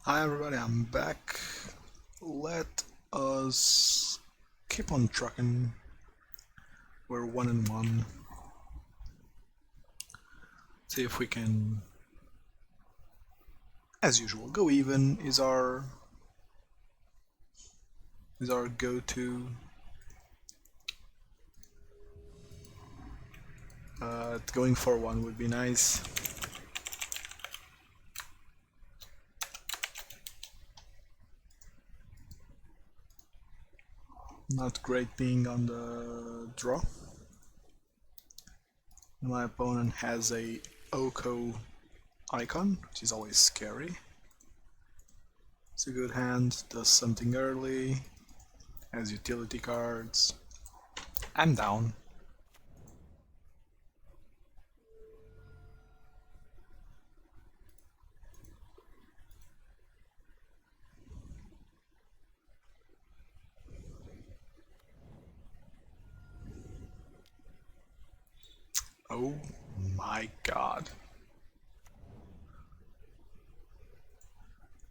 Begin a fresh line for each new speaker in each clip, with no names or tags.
Hi everybody, I'm back. Let us keep on trucking. We're 1-1. See if we can, as usual, go even is our go-to. Going for one would be nice. Not great being on the draw. My opponent has a Oko icon, which is always scary. It's a good hand, does something early, has utility cards. I'm down. Oh my god.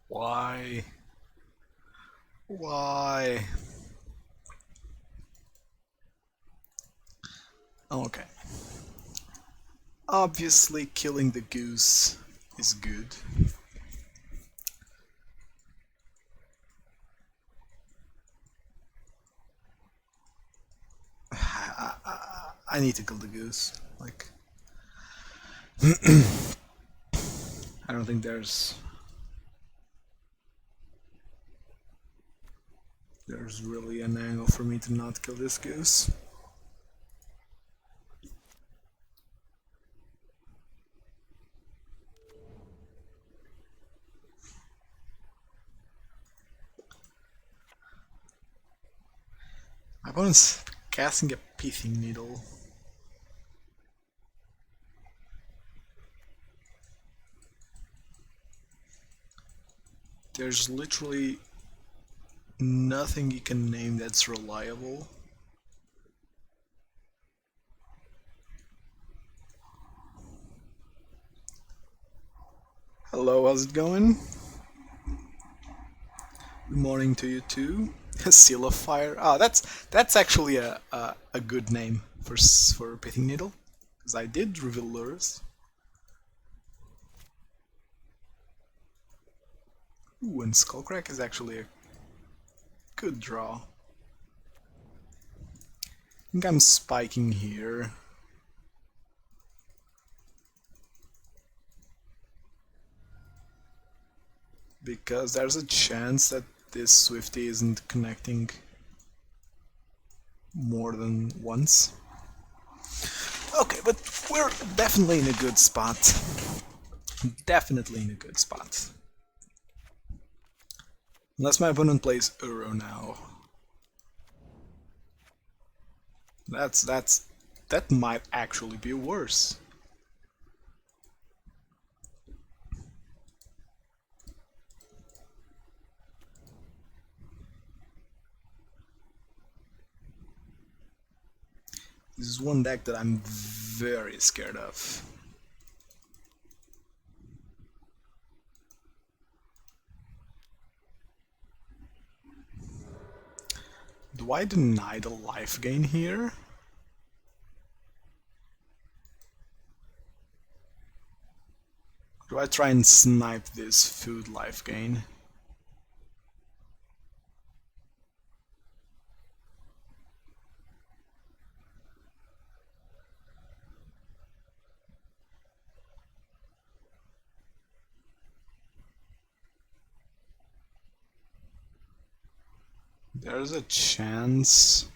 Why? Why? Okay. Obviously killing the goose is good. I need to kill the goose. Like, I don't think there's really an angle for me to not kill this goose. My opponent's casting a pithing needle. There's literally nothing you can name that's reliable. Hello, how's it going? Good morning to you too. Seal of Fire. Ah, that's actually a good name for Pithing Needle, because I did reveal Lurrus. Ooh, and Skullcrack is actually a good draw. I think I'm spiking here. Because there's a chance that this Swifty isn't connecting more than once. Okay, but we're definitely in a good spot. Definitely in a good spot. Unless my opponent plays Uro now. That might actually be worse. This is one deck that I'm very scared of. Do I deny the life gain here? Do I try and snipe this food life gain? There's a chance.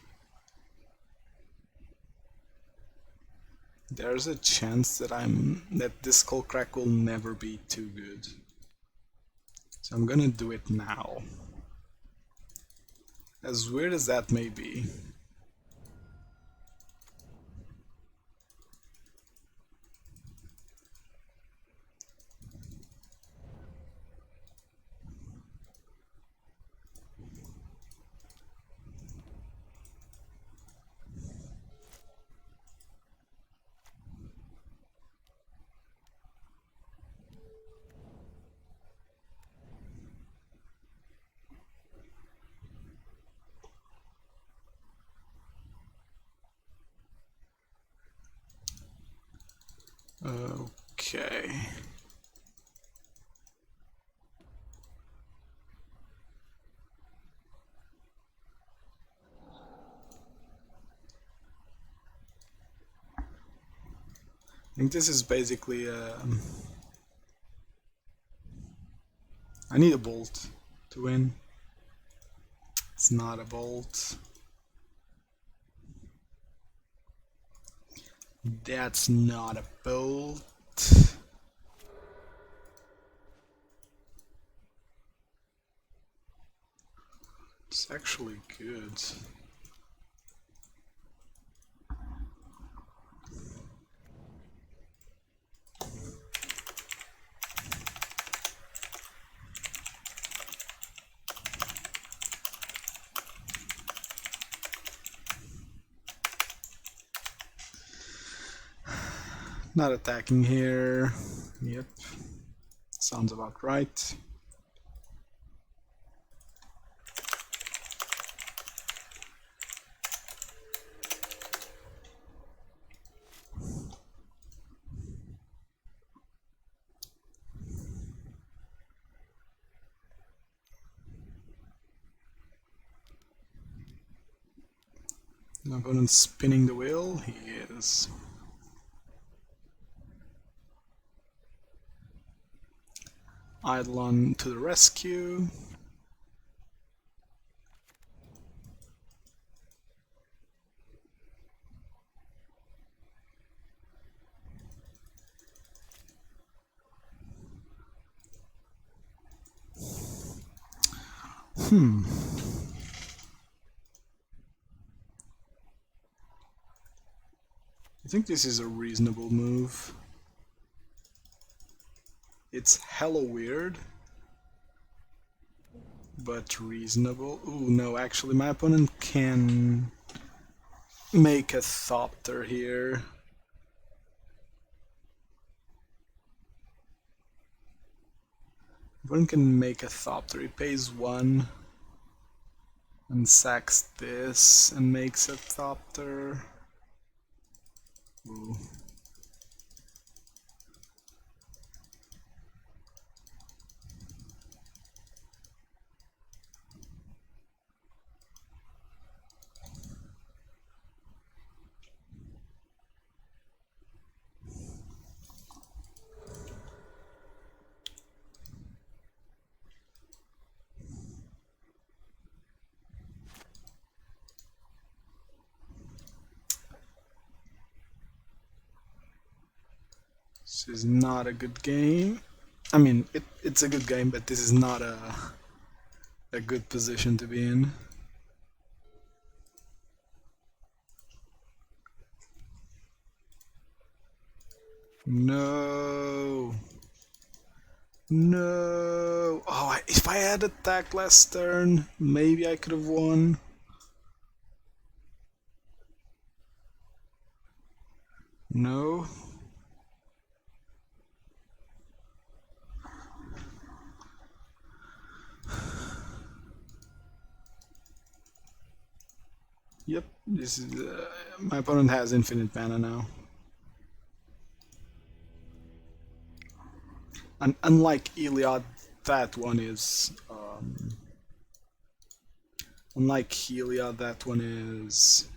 There's a chance that this Skullcrack will never be too good. So I'm gonna do it now. As weird as that may be. Okay. I think this is basically I need a bolt to win. It's not a bolt. That's not a bolt. It's actually good. Not attacking here. Yep. Sounds about right. My opponent's spinning the wheel. He is. Eidolon to the rescue. I think this is a reasonable move. It's hella weird, but reasonable. Ooh, no, actually my opponent can make a Thopter here. One can make a Thopter. He pays 1 and sacks this and makes a Thopter. Ooh. This is not a good game. I mean, it's a good game, but this is not a good position to be in. No. No. Oh, if I had attacked last turn, maybe I could have won. No. Yep, this is my opponent has infinite mana now. And unlike Iliad, that one is unlike Iliad, that one is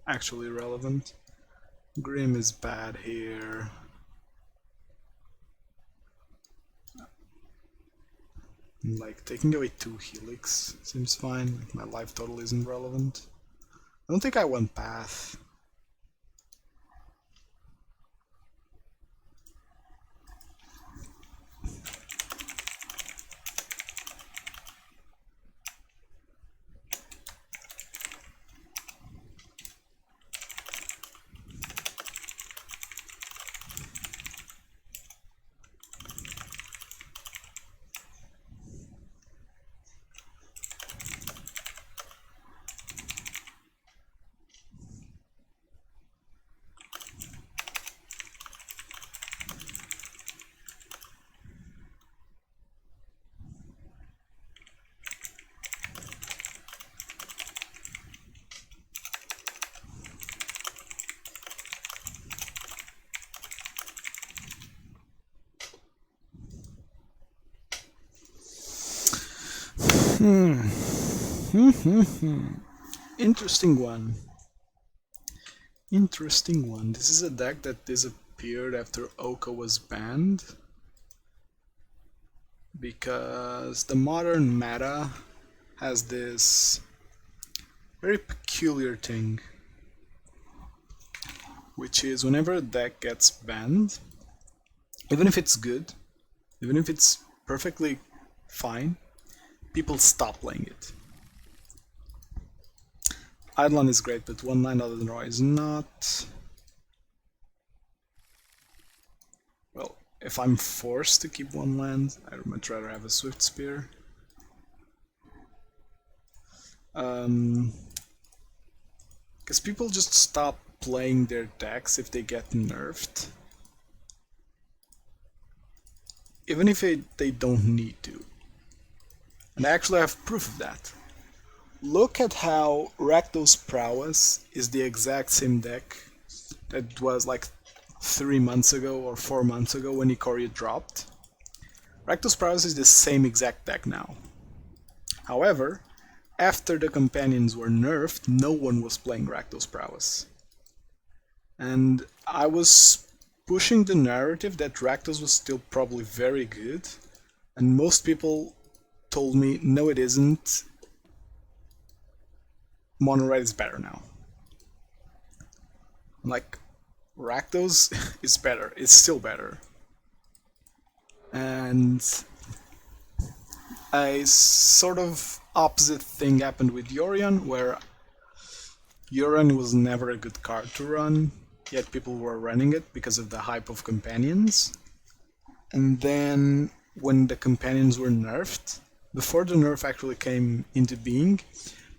actually relevant. Grim is bad here. Like taking away 2 Helix seems fine. Like, my life total isn't relevant. I don't think I went path. Interesting one. Interesting one. This is a deck that disappeared after Oko was banned. Because the modern meta has this very peculiar thing, which is whenever a deck gets banned, even if it's good, even if it's perfectly fine, people stop playing it. Eidolon is great, but one land other than Roy is not. Well, if I'm forced to keep one land, I'd much rather have a Swiftspear. Because people just stop playing their decks if they get nerfed. Even if they don't need to. And I actually have proof of that. Look at how Rakdos Prowess is the exact same deck that was like 3 months ago or 4 months ago when Ikoria dropped. Rakdos Prowess is the same exact deck now. However, after the companions were nerfed, no one was playing Rakdos Prowess. And I was pushing the narrative that Rakdos was still probably very good, and most people told me, no it isn't, Mono Red is better now. I'm like, Rakdos is better, it's still better. And a sort of opposite thing happened with Yorion, where Yorion was never a good card to run, yet people were running it because of the hype of companions. And then when the companions were nerfed, before the nerf actually came into being,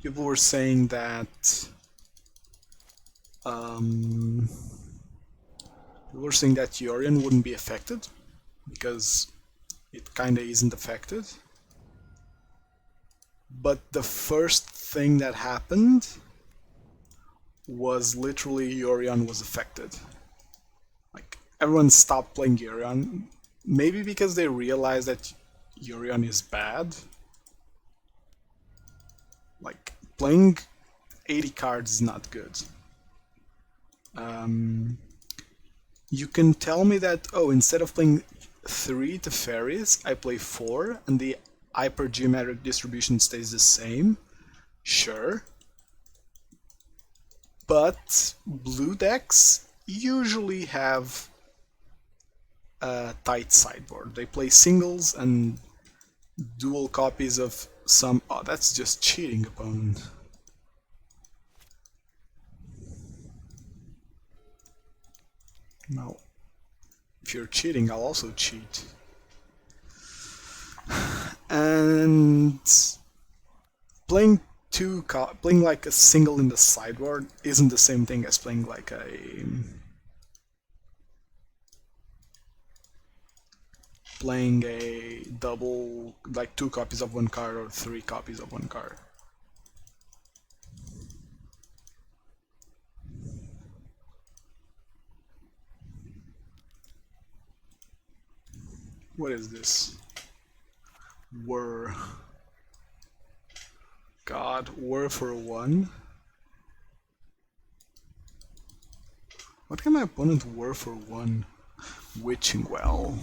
people were saying that Yorion wouldn't be affected because it kinda isn't affected. But the first thing that happened was literally Yorion was affected. Like, everyone stopped playing Yorion, maybe because they realized that Yorion is bad. Like, playing 80 cards is not good. You can tell me that, oh, instead of playing 3 Teferis, I play 4, and the hypergeometric distribution stays the same. Sure. But blue decks usually have a tight sideboard. They play singles and dual copies of some... Oh, that's just cheating, opponent. No. If you're cheating, I'll also cheat. And playing like a single in the sideboard isn't the same thing as playing like a double, like 2 copies of one card or 3 copies of one card. What is this? Whir. God, whir for 1? What can my opponent whir for 1? Witching Well.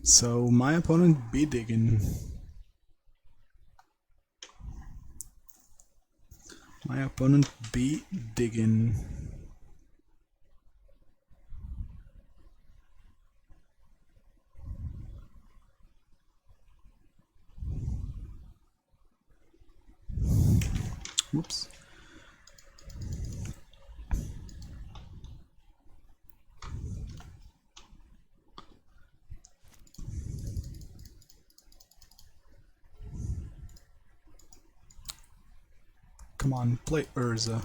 So my opponent be digging. My opponent be digging. Whoops. Come on, play Urza.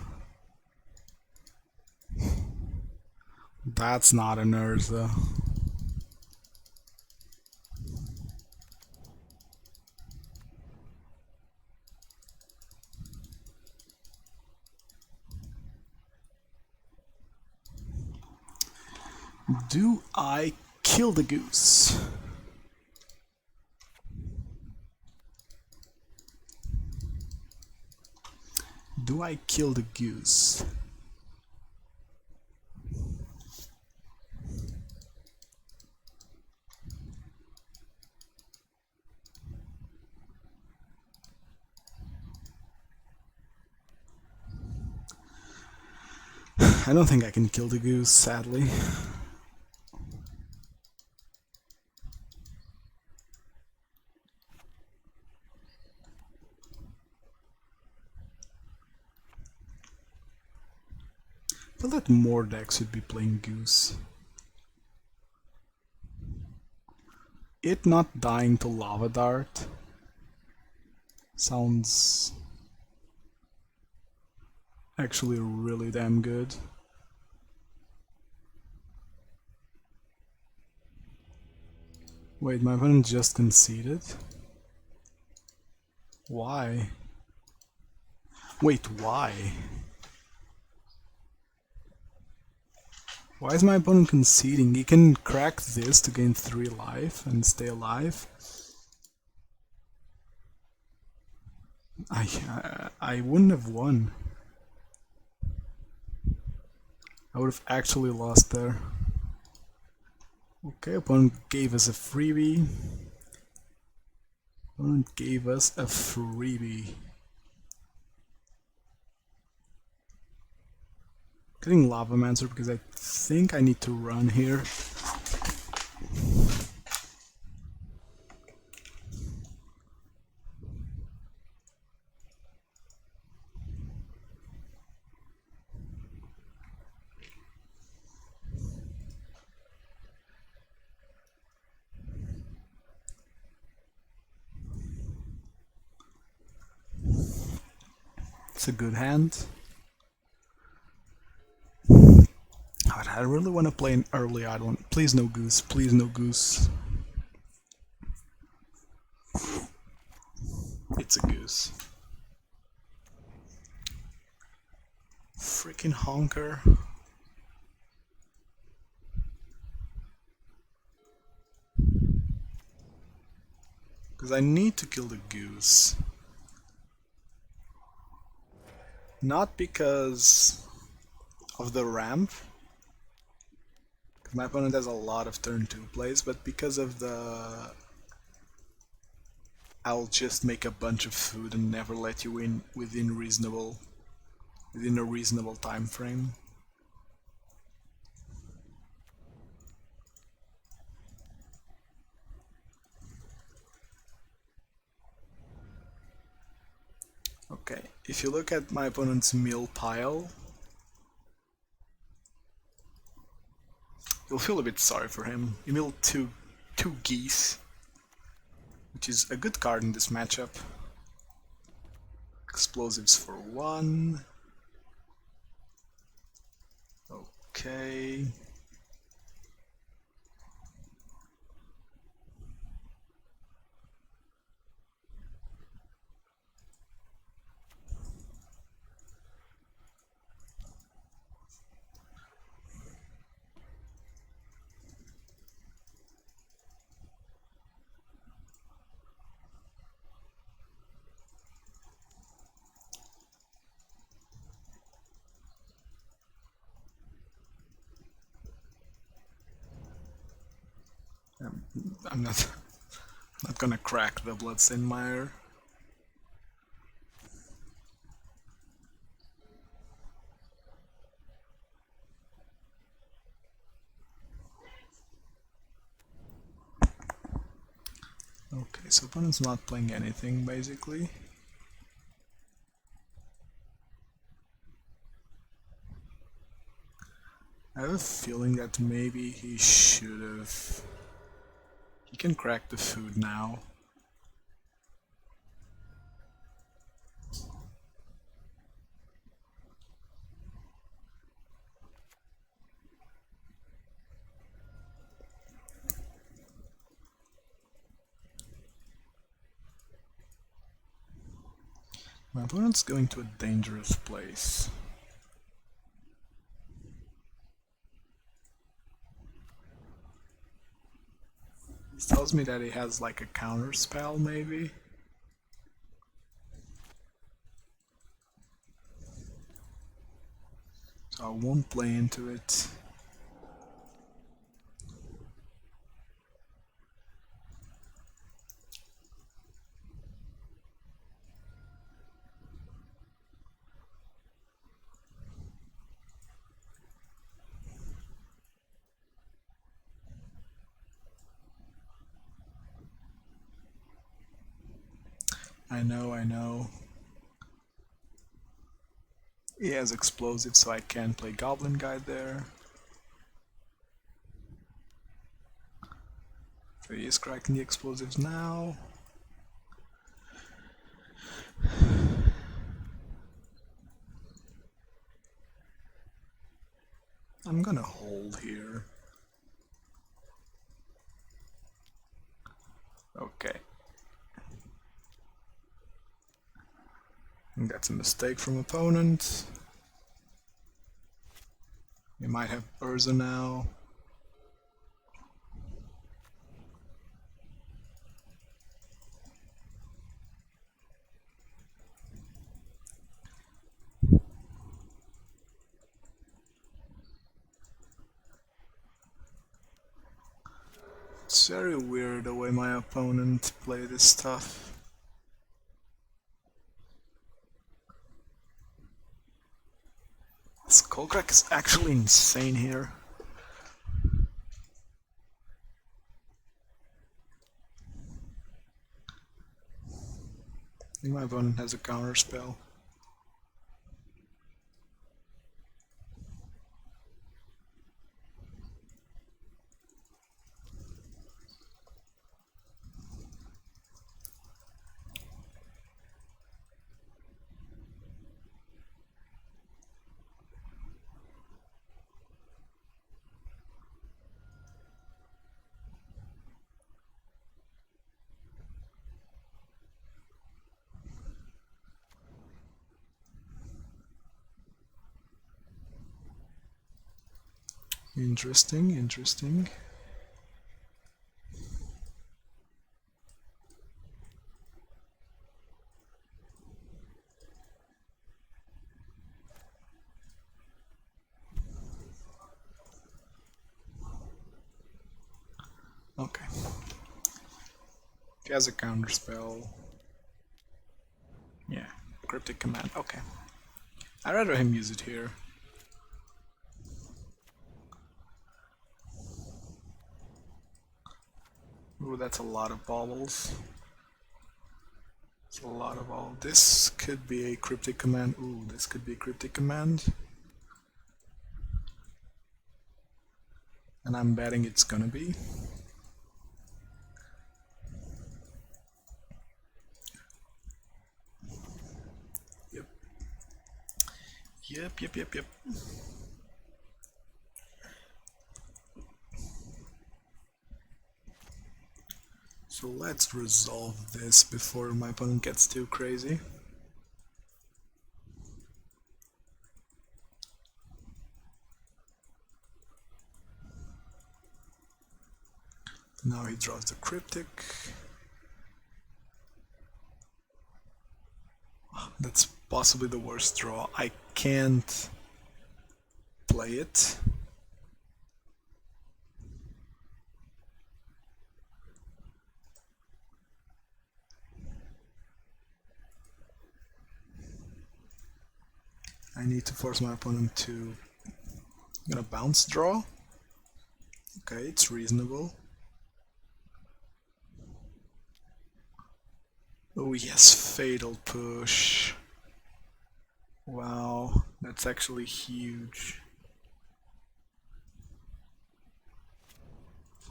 That's not an Urza. Do I kill the goose? Do I kill the goose? I don't think I can kill the goose, sadly. I feel that more decks should be playing goose. It not dying to Lava Dart sounds actually really damn good. Wait, my opponent just conceded? Why? Wait, why? Why is my opponent conceding? He can crack this to gain 3 life and stay alive. I wouldn't have won. I would have actually lost there. Okay, opponent gave us a freebie. Opponent gave us a freebie. Getting Lavamancer because I think I need to run here. It's a good hand. God, I really want to play an early Eidolon. Please no goose, please no goose. It's a goose. Freaking honker. Because I need to kill the goose. Not because of the ramp, because my opponent has a lot of turn 2 plays, but because of the I'll just make a bunch of food and never let you in within a reasonable time frame. Okay, if you look at my opponent's mill pile, you'll feel a bit sorry for him. He milled two geese, which is a good card in this matchup. Explosives for 1. Okay. I'm not gonna crack the Bloodstained Mire. Okay, so opponent's not playing anything basically. I have a feeling that maybe he should have. He can crack the food now. My opponent's going to a dangerous place. This tells me that he has like a counter spell, maybe. so I won't play into it. I know. He has explosives, so I can't play Goblin Guide there. So he is cracking the explosives now. I'm gonna hold here. Okay. And that's a mistake from opponent. We might have Urza now. It's very weird the way my opponent played this stuff. Skullcrack is actually insane here. I think my opponent has a counter spell. Interesting. Okay. He has a counter spell. Yeah, cryptic command. Okay. I'd rather him use it here. Ooh, that's a lot of baubles. It's a lot of all. This could be a cryptic command. Ooh, this could be a cryptic command. And I'm betting it's gonna be. Yep. So let's resolve this before my opponent gets too crazy. Now he draws the cryptic. That's possibly the worst draw. I can't play it. I need to force my opponent to bounce draw. Okay, it's reasonable. Oh yes, Fatal Push. Wow, that's actually huge.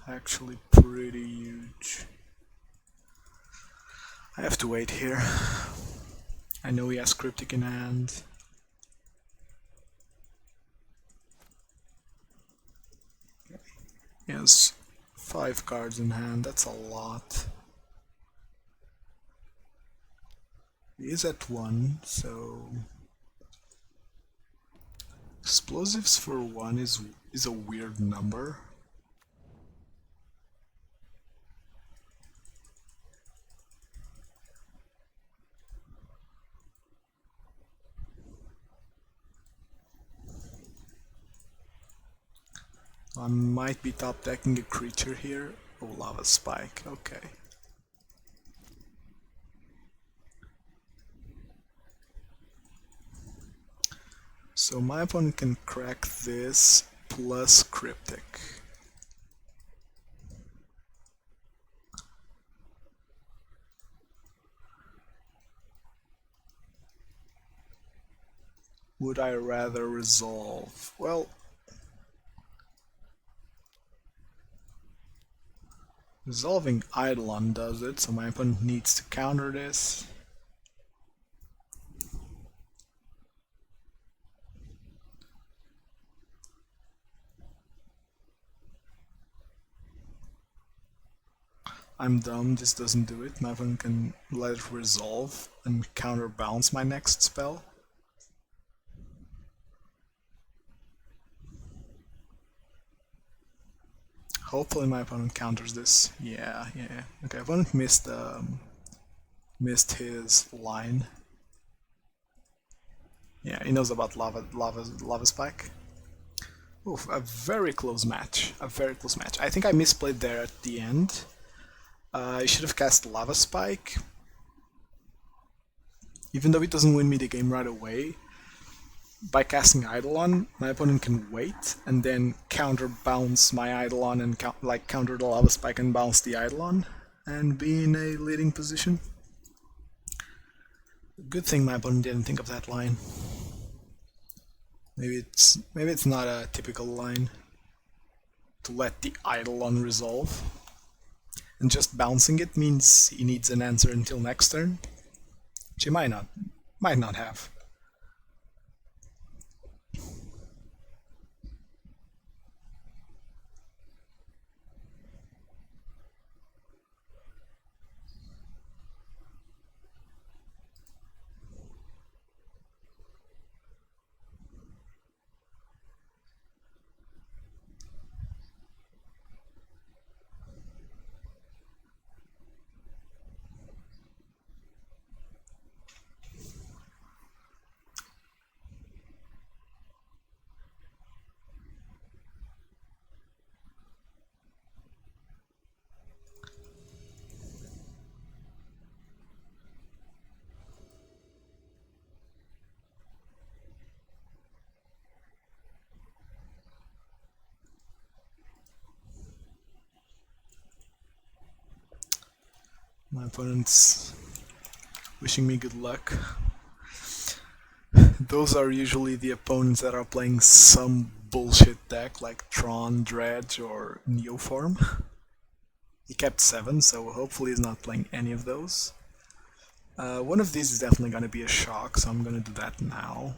Actually pretty huge. I have to wait here. I know he has Cryptic in hand. He has 5 cards in hand, that's a lot. He is at 1, so explosives for 1 is a weird number. I might be top decking a creature here. Oh, Lava Spike, okay. So my opponent can crack this plus Cryptic. Would I rather resolve? Well, resolving Eidolon does it, so my opponent needs to counter this. I'm dumb, this doesn't do it. My opponent can let it resolve and counterbalance my next spell. Hopefully my opponent counters this. Yeah. Okay, opponent missed his line. Yeah, he knows about lava spike. Oof, a very close match. A very close match. I think I misplayed there at the end. I should have cast Lava Spike. Even though it doesn't win me the game right away, by casting Eidolon, my opponent can wait and then counterbounce my Eidolon and counter the Lava Spike and bounce the Eidolon and be in a leading position. Good thing my opponent didn't think of that line. Maybe it's not a typical line to let the Eidolon resolve. And just bouncing it means he needs an answer until next turn, which he might not have. My opponent's wishing me good luck. Those are usually the opponents that are playing some bullshit deck like Tron, Dredge, or Neoform. He kept 7, so hopefully he's not playing any of those. One of these is definitely going to be a shock, so I'm going to do that now.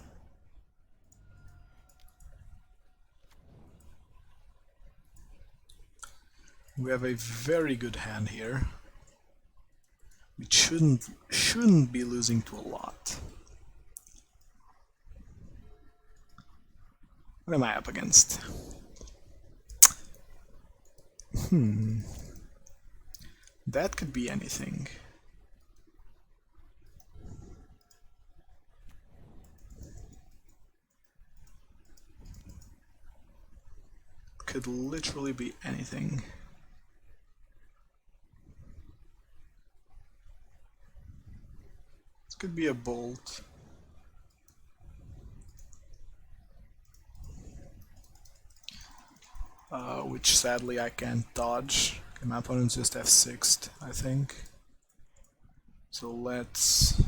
We have a very good hand here. We shouldn't be losing to a lot. What am I up against? That could be anything. Could literally be anything. This could be a bolt. Which sadly I can't dodge. Okay, my opponent's just F6'd, I think. So let's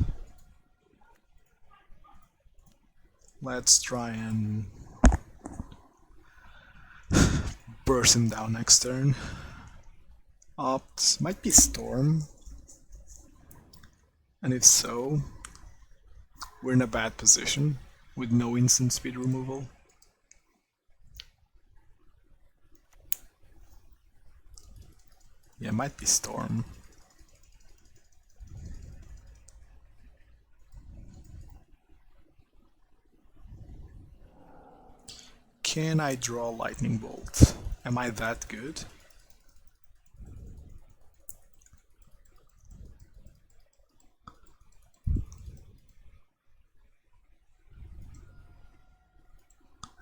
try and burst him down next turn. Opt might be Storm. And if so, we're in a bad position with no instant speed removal. Yeah, it might be Storm. Can I draw Lightning Bolt? Am I that good?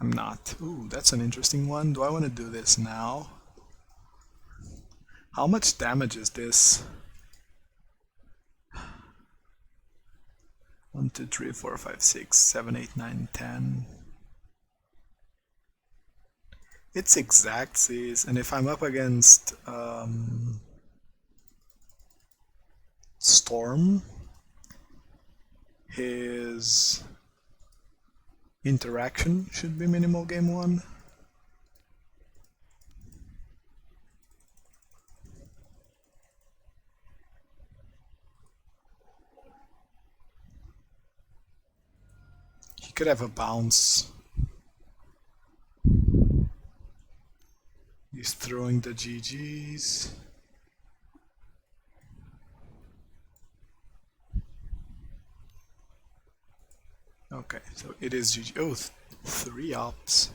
I'm not. Ooh, that's an interesting one. Do I want to do this now? How much damage is this? 1, 2, 3, 4, 5, 6, 7, 8, 9, 10. It's Xaxis, and if I'm up against Storm, his interaction should be minimal game 1. He could have a bounce. He's throwing the GGs. Okay, so it is GG. Oh, 3 ops.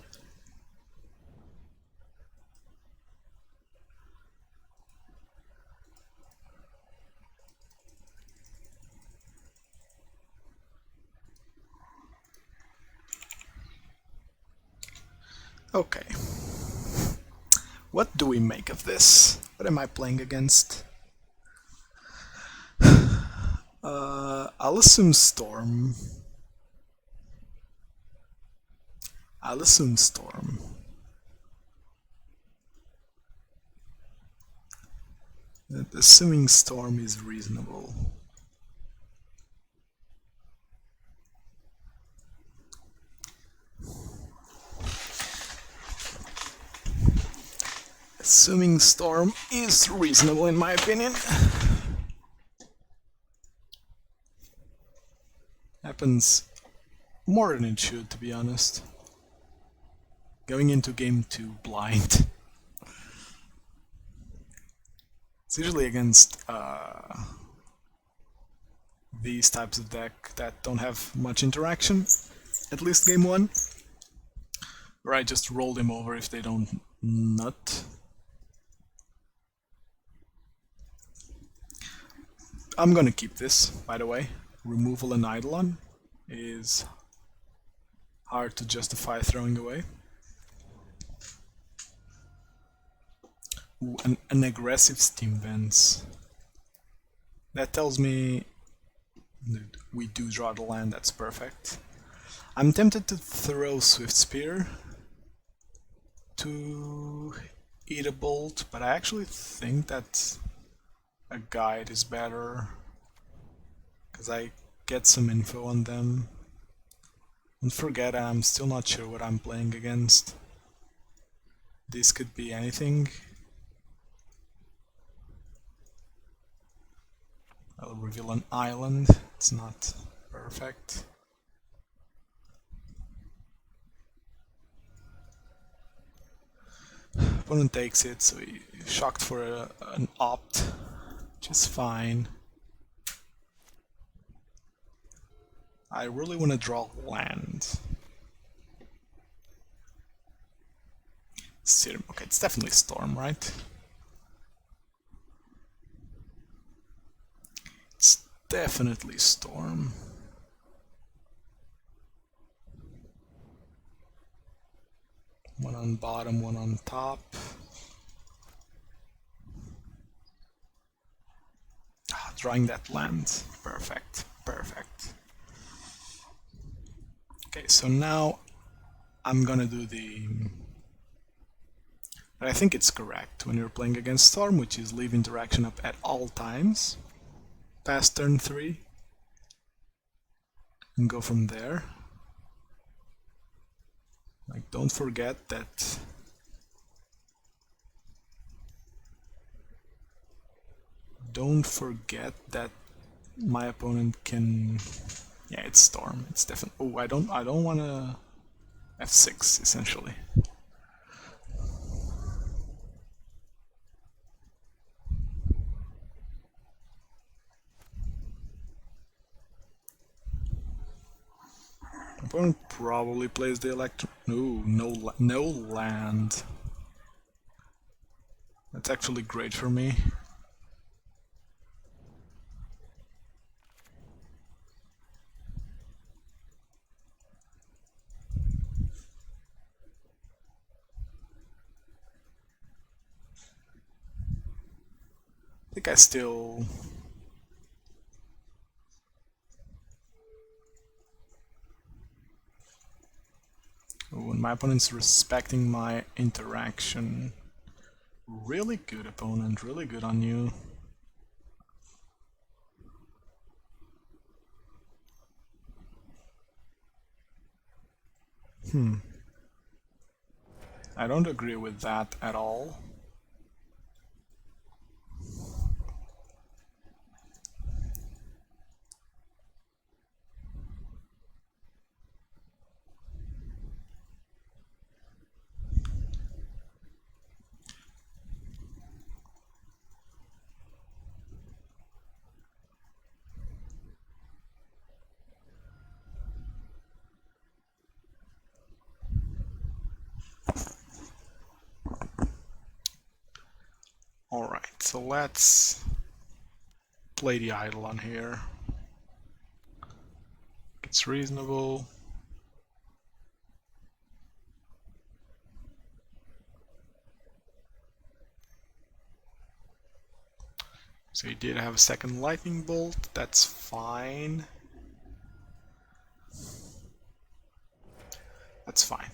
Okay. What do we make of this? What am I playing against? I'll assume Storm. I'll assume Storm. Assuming Storm is reasonable. Assuming Storm is reasonable in my opinion. Happens more than it should, to be honest. Going into game 2 blind. It's usually against these types of deck that don't have much interaction, at least game 1. Where I just roll them over if they don't nut. I'm gonna keep this, by the way. Removal and Eidolon is hard to justify throwing away. Ooh, an aggressive Steam Vents. That tells me we do draw the land, that's perfect. I'm tempted to throw Swiftspear to eat a bolt, but I actually think that a guide is better, because I get some info on them. Don't forget, I'm still not sure what I'm playing against. This could be anything. I'll reveal an island, it's not perfect. Opponent takes it, so he shocked for an opt, which is fine. I really want to draw land. Okay, it's definitely Storm, right? It's definitely Storm. One on bottom, one on top. Drawing that land. Perfect, perfect. Okay, so now I'm gonna do the... But I think it's correct when you're playing against Storm, which is leave interaction up at all times past turn 3 and go from there. Like, don't forget that my opponent can... Yeah, it's Storm. It's definitely... Oh, I don't want to F6 essentially. Opponent probably plays the electro... No land. That's actually great for me. think I still... When my opponent's respecting my interaction. Really good opponent, really good on you. I don't agree with that at all. Alright, so let's play the Eidolon here. It's reasonable. So he did have a second lightning bolt, that's fine. That's fine.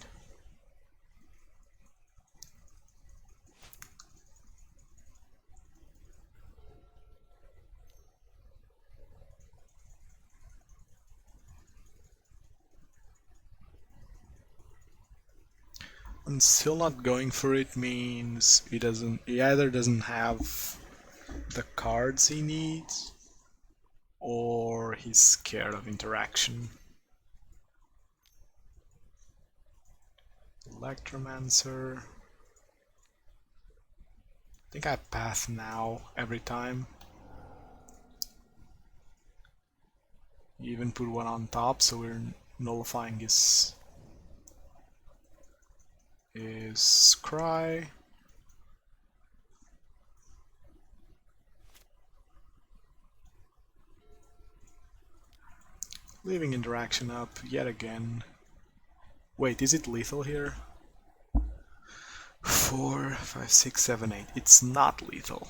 And still not going for it means he either doesn't have the cards he needs, or he's scared of interaction. Electromancer. I think I pass now every time. You even put one on top, so we're nullifying his cry. Leaving interaction up yet again. Wait, is it lethal here? 4, 5, 6, 7, 8. It's not lethal.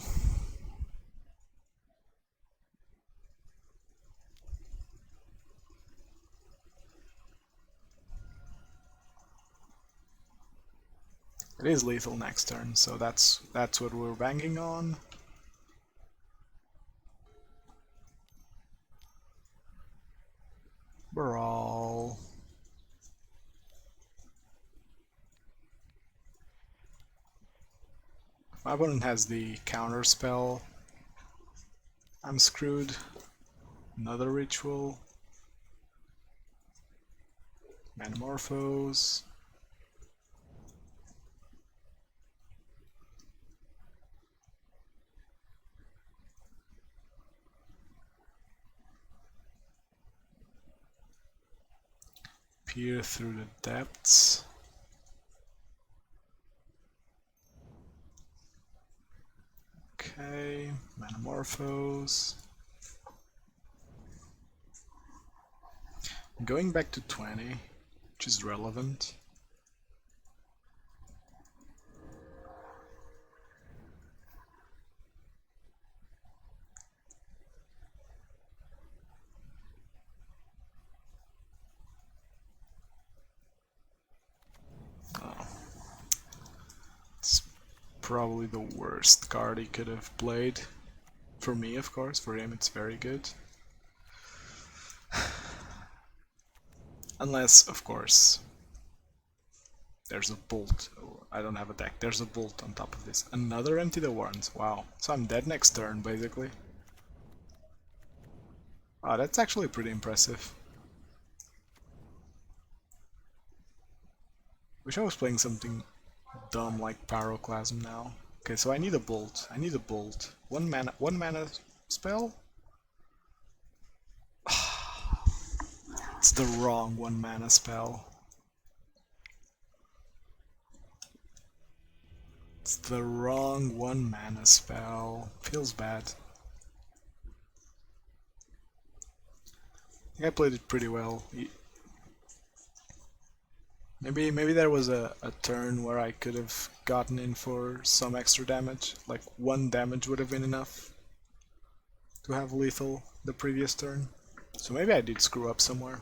It is lethal next turn, so that's what we're banking on. Brawl. My opponent has the counter spell. I'm screwed. Another ritual. Metamorphose. Peer through the depths. Okay, Metamorphose. Going back to 20, which is relevant. Probably the worst card he could have played. For me, of course. For him, it's very good. Unless, of course, there's a bolt. Oh, I don't have a deck. There's a bolt on top of this. Another Empty the Warrens. Wow. So I'm dead next turn, basically. Wow, that's actually pretty impressive. Wish I was playing something dumb like Pyroclasm now. Okay, so I need a bolt. I need a bolt. One mana spell? It's the wrong 1 mana spell. It's the wrong 1 mana spell. Feels bad. I think I played it pretty well. Maybe there was a turn where I could have gotten in for some extra damage. Like 1 damage would have been enough. to have lethal the previous turn. So maybe I did screw up somewhere.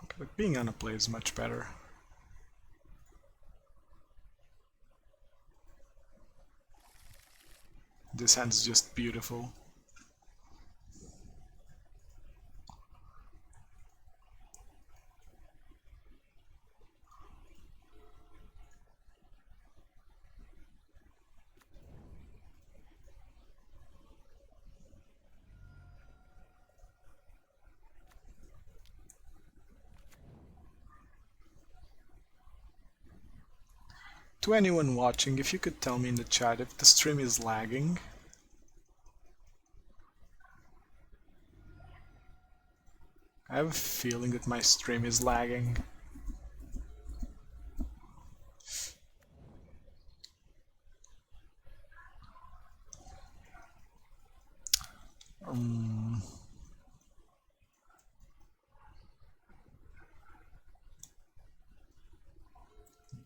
Okay, but being on a play is much better. This hand is just beautiful. To anyone watching, if you could tell me in the chat if the stream is lagging. I have a feeling that my stream is lagging.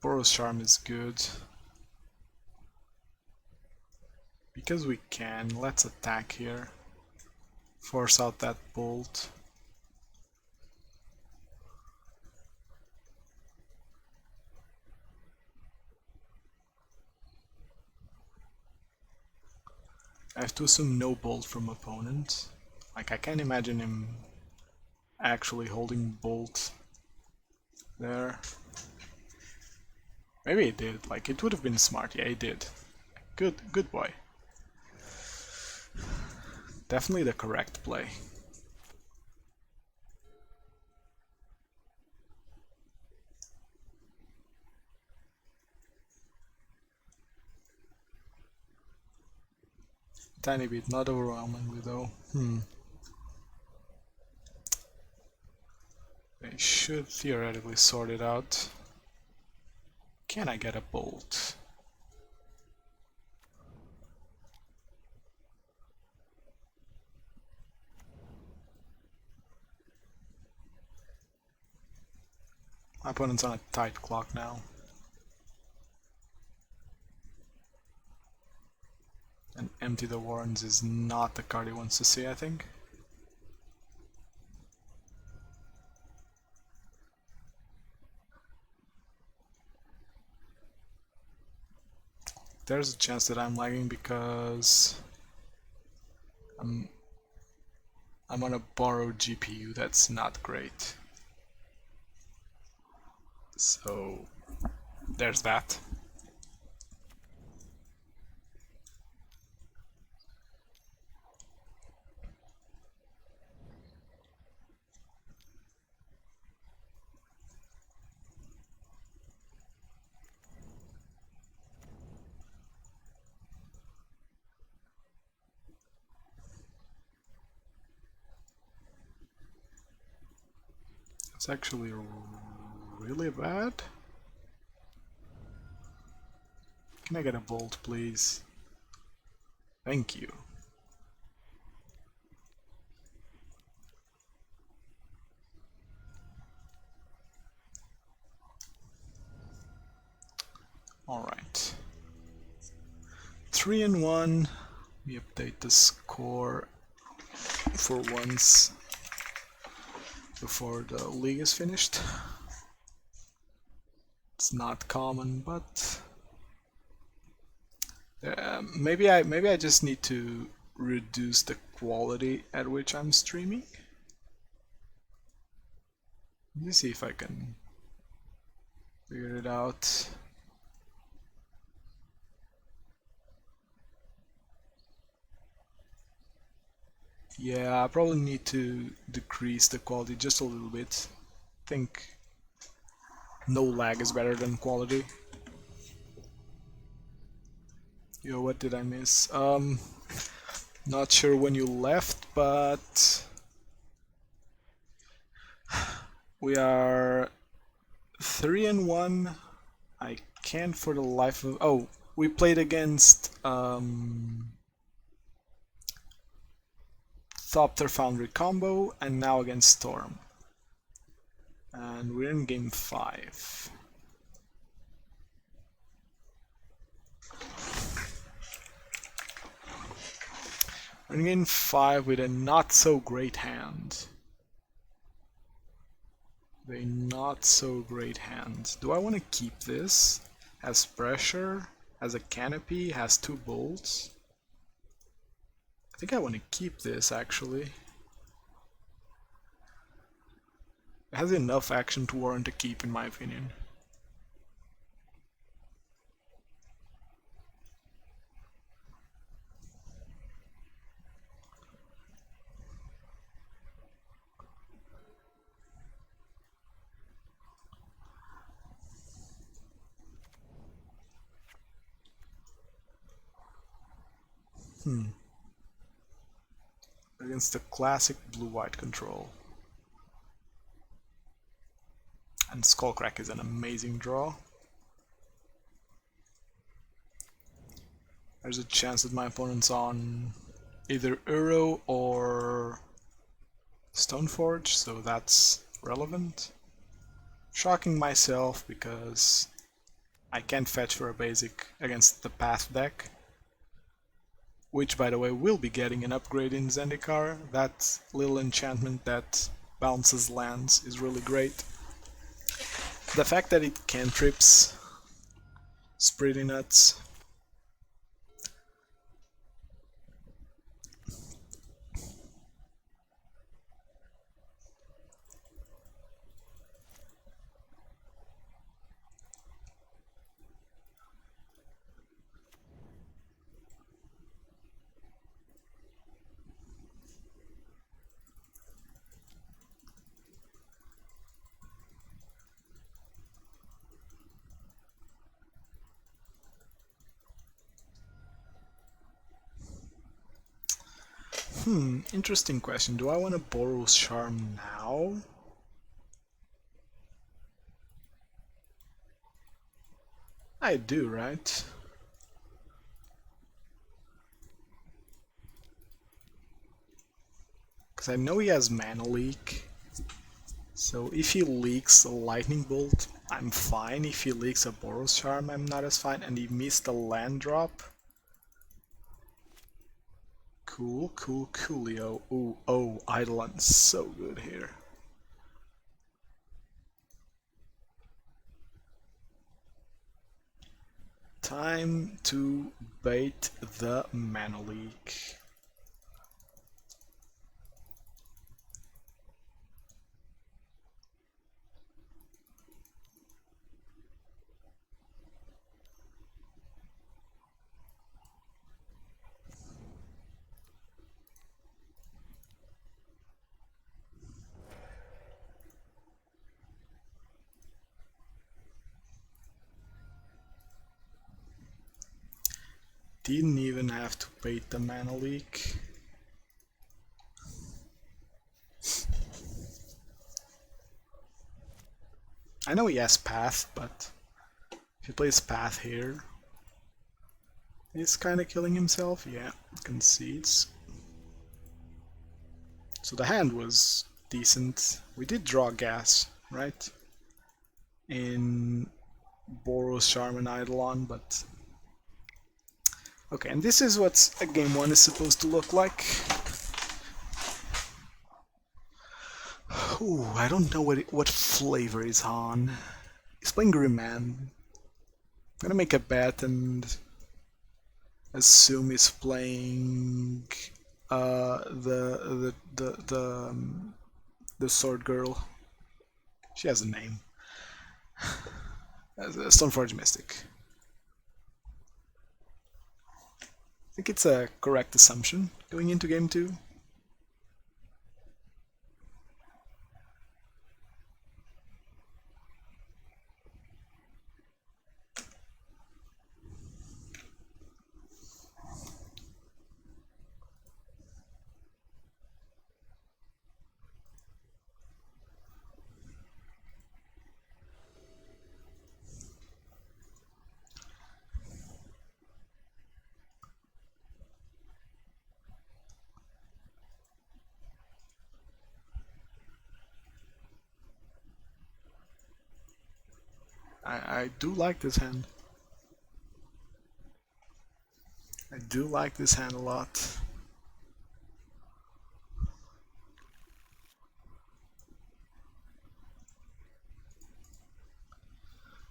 Boros Charm is good. Because we can, let's attack here. Force out that bolt. I have to assume no bolt from opponent. Like, I can't imagine him actually holding bolt there. Maybe he did, like, it would have been smart. Yeah, he did. Good boy. Definitely the correct play. Tiny bit, not overwhelmingly though. They should theoretically sort it out. Can I get a bolt? My opponent's on a tight clock now. And empty the warrens is not the card he wants to see, I think. There's a chance that I'm lagging because I'm on a borrowed GPU. That's not great. So there's that. It's actually really bad. Can I get a bolt, please? Thank you. Alright. 3-1. We update the score for once before the league is finished. It's not common, but maybe I just need to reduce the quality at which I'm streaming. Let me see if I can figure it out. Yeah, I probably need to decrease the quality just a little bit. I think no lag is better than quality. Yo, what did I miss? Not sure when you left, but we are 3-1. I can't for the life of... Oh, we played against Sacred Foundry combo, and now against Storm. And we're in game 5. We're in game 5 with a not so great hand. A not so great hand. Do I want to keep this? Has pressure, has a canopy, has 2 bolts. I think I want to keep this actually. It has enough action to warrant a keep in my opinion. Against the classic blue-white control. And Skullcrack is an amazing draw. There's a chance that my opponent's on either Uro or Stoneforge, so that's relevant. Shocking myself because I can't fetch for a basic against the Path deck. Which, by the way, will be getting an upgrade in Zendikar. That little enchantment that bounces lands is really great. The fact that it cantrips is pretty nuts. Interesting question. Do I want to Boros Charm now? I do, right? Because I know he has Mana Leak. So if he leaks a Lightning Bolt, I'm fine. If he leaks a Boros Charm, I'm not as fine. And he missed a land drop. Cool, cool, coolio. Ooh, oh, Eidolon, so good here. Time to bait the Mana Leak. Didn't even have to bait the Mana Leak. I know he has Path, but if he plays Path here, he's kinda killing himself. Yeah, concedes. So the hand was decent. We did draw gas, right? In Boros Charm and Eidolon, but okay, and this is what a game 1 is supposed to look like. Ooh, I don't know what flavor is on. He's playing Grim Man. I'm gonna make a bet and assume he's playing the sword girl. She has a name. Stoneforge Mystic. I think it's a correct assumption going into game 2. I do like this hand. I do like this hand a lot.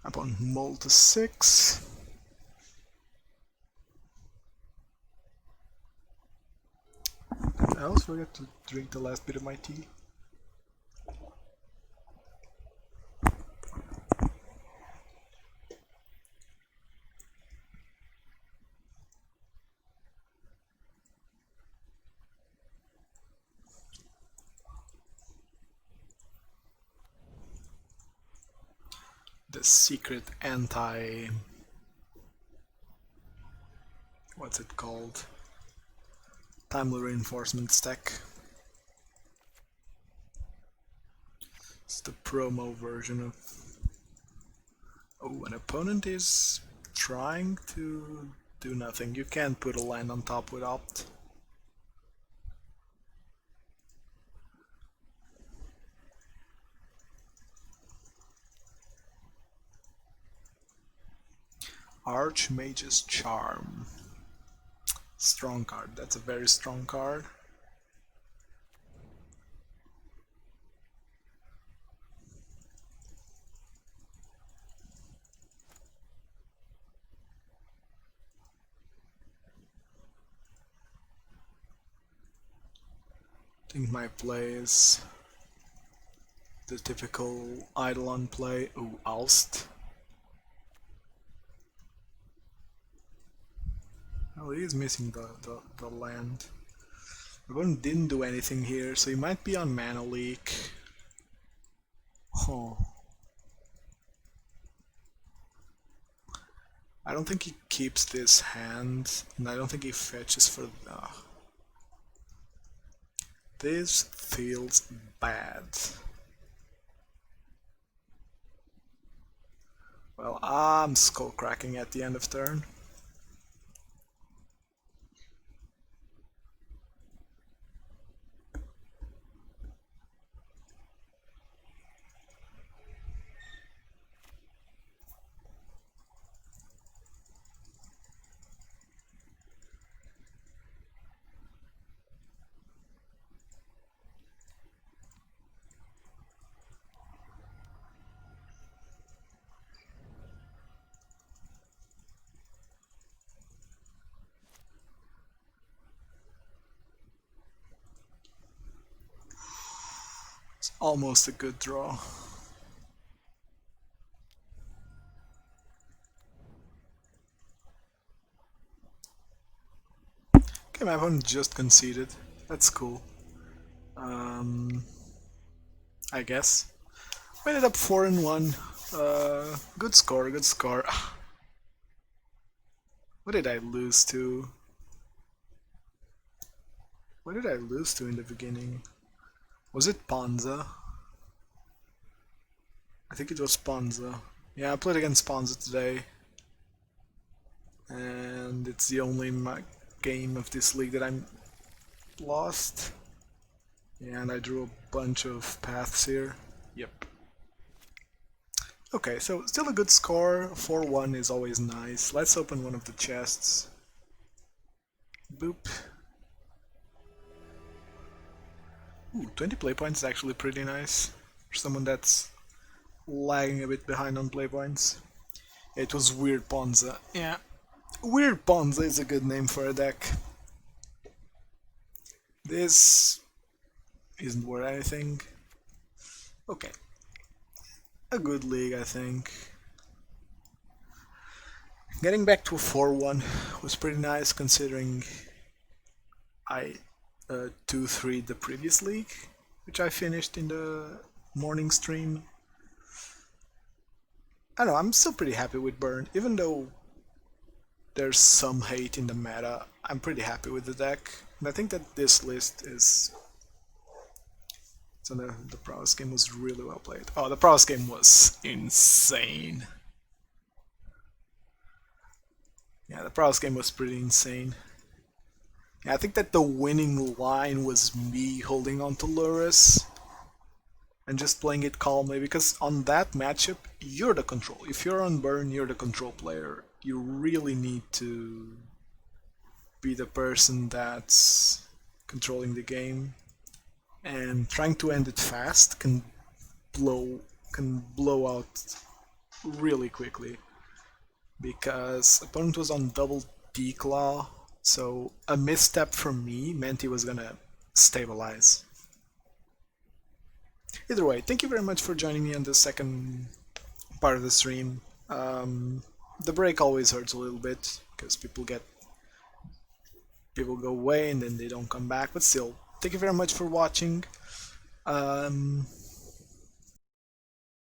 Upon mull to 6. I always forget to drink the last bit of my tea. The secret anti... what's it called? Timely reinforcement stack. It's the promo version of... oh, an opponent is trying to do nothing. You can't put a land on top with opt. Archmage's Charm. Strong card. That's a very strong card. I think my play is the typical Eidolon play. Ooh, Alst. Oh, he is missing the land. Opponent didn't do anything here, so he might be on mana leak. Oh. I don't think he keeps this hand, and I don't think he fetches for... This feels bad. Well, I'm skullcracking at the end of turn. Almost a good draw. Okay, my opponent just conceded. That's cool. I guess. We ended up 4-1. Good score, good score. What did I lose to? What did I lose to in the beginning? Was it Panza? I think it was Panza. Yeah, I played against Panza today. And it's the only game of this league that I'm lost. Yeah, and I drew a bunch of paths here. Yep. Okay, so still a good score. 4-1 is always nice. Let's open one of the chests. Boop. Ooh, 20 play points is actually pretty nice for someone that's lagging a bit behind on play points. It was Weird Ponza. Yeah, Weird Ponza is a good name for a deck. This isn't worth anything. Okay. A good league, I think. Getting back to a 4-1 was pretty nice considering I 2-3 the previous league, which I finished in the morning stream. I don't know, I'm still pretty happy with Burn, even though there's some hate in the meta. I'm pretty happy with the deck, and I think that this list is... So the prowess game was really well played. Oh, the prowess game was insane. Yeah, the prowess game was pretty insane. Yeah, I think that the winning line was me holding on to Lurrus. and just playing it calmly, because on that matchup, you're the control. If you're on burn, you're the control player. You really need to be the person that's controlling the game, and trying to end it fast can blow out really quickly, because opponent was on double declaw, so a misstep from me meant he was gonna stabilize. Either way, thank you very much for joining me on the second part of the stream. The break always hurts a little bit because people go away and then they don't come back, but still, thank you very much for watching.